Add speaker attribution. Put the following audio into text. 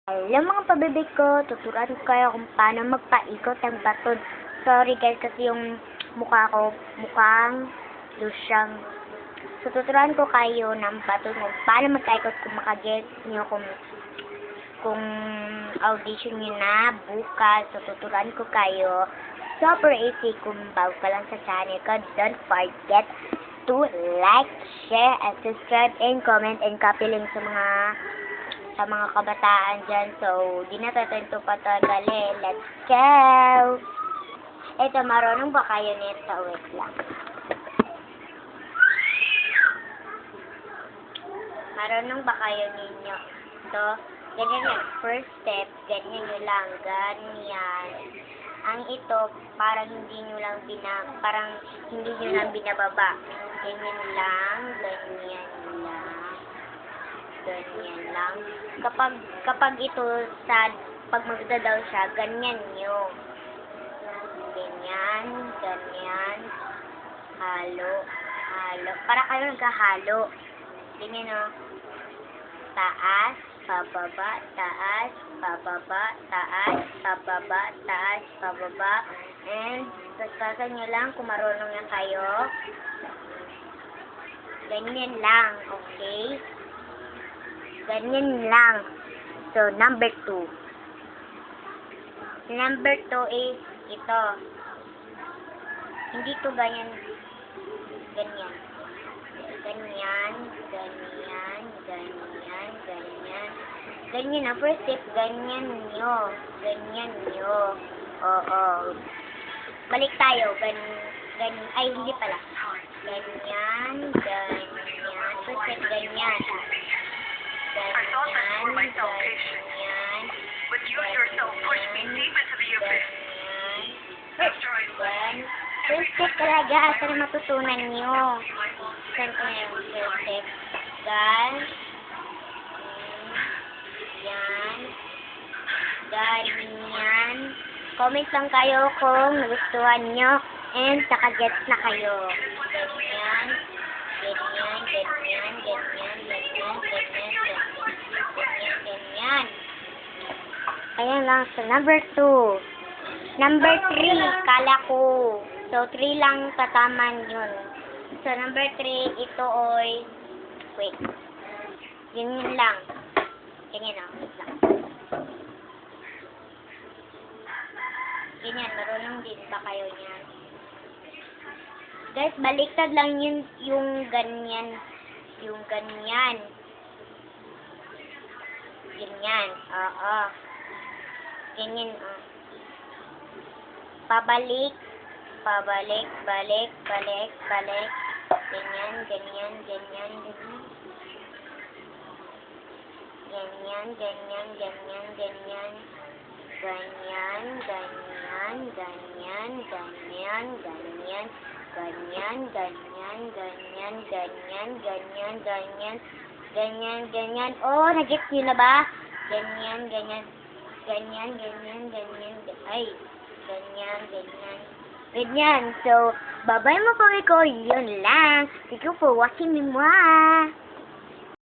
Speaker 1: Hello mga pabibig ko, tuturuan ko kayo kung paano magpaikot ng baton. Sorry guys, kasi yung mukha ko, mukhang lusyang. So, tuturuan ko kayo ng baton kung paano magpaikot kung makaget nyo kung audition nyo na bukas. So, tuturuan ko kayo. Super easy kung bago ka lang sa channel ko. Don't forget to like, share, and subscribe, and comment, and copy link sa mga kabataan dyan. So, di na tayo patagali. Let's go! Ito, marunong ba kayo nito? Wait lang. Marunong ba kayo ninyo? So, ganyan yung first step. Ganyan nyo lang. Ganyan. Ang ito, parang hindi nyo lang binababa. Ganyan lang. Ganyan lang. Ganyan lang. Kapag ito, pag magdadaw siya, ganyan nyo. Ganyan, ganyan. Halo, halo. Para kayo nagkahalo. Ganyan o. Taas, pababa, taas, pababa, taas, pababa, taas, pababa. And, sasasan nyo lang kung marunong na kayo. Ganyan lang, okay? Ganyan lang. So, number 2. Number 2 is ito. Hindi to ganyan. Ganyan. Ganyan. Ganyan. Ganyan. Ganyan. Ganyan na. First step, ganyan nyo. Ganyan nyo. Oo. Balik tayo. Ganyan. Ay, hindi pala. Ganyan. Ganyan. First step, ganyan.
Speaker 2: For myself patient. But you yourself pushed me deep into the abyss. After I left.
Speaker 1: First step talaga. Sana matutunan nyo. Saan ko na yung first step? Yan. Ganyan. Comment lang kayo kung nagustuhan nyo. And saka gets na kayo. Ganyan. Ganyan. Ganyan. Ganyan. Ganyan. Ganyan. Ganyan. Ayan lang. So, number 2. Number 3, kala ko. So, 3 lang tataman yun. So, number 3, ito oy. Wait. Ganyan lang. Ganyan lang. Wait lang. Ganyan. Marunong din ba kayo niyan? Guys, baliktad lang yun yung ganyan. Yung ganyan. Ganyan. Oo. Ganyan, pabalik, pabalik, balik, balik, balik. Ganyan, ganyan, ganyan, ganyan. Ganyan, ganyan, ganyan, ganyan. Ganyan, ganyan, ganyan, ganyan, ganyan. Ganyan, ganyan, ganyan, ganyan, ganyan, ganyan. Ganyan, ganyan. Oh, nag-get nyo na ba? Ganyan, ganyan. Ganyan, ganyan, ganyan, ay, ganyan, ganyan, ganyan. So, bye-bye mga ko, yun lang. Thank you for watching me, mwah!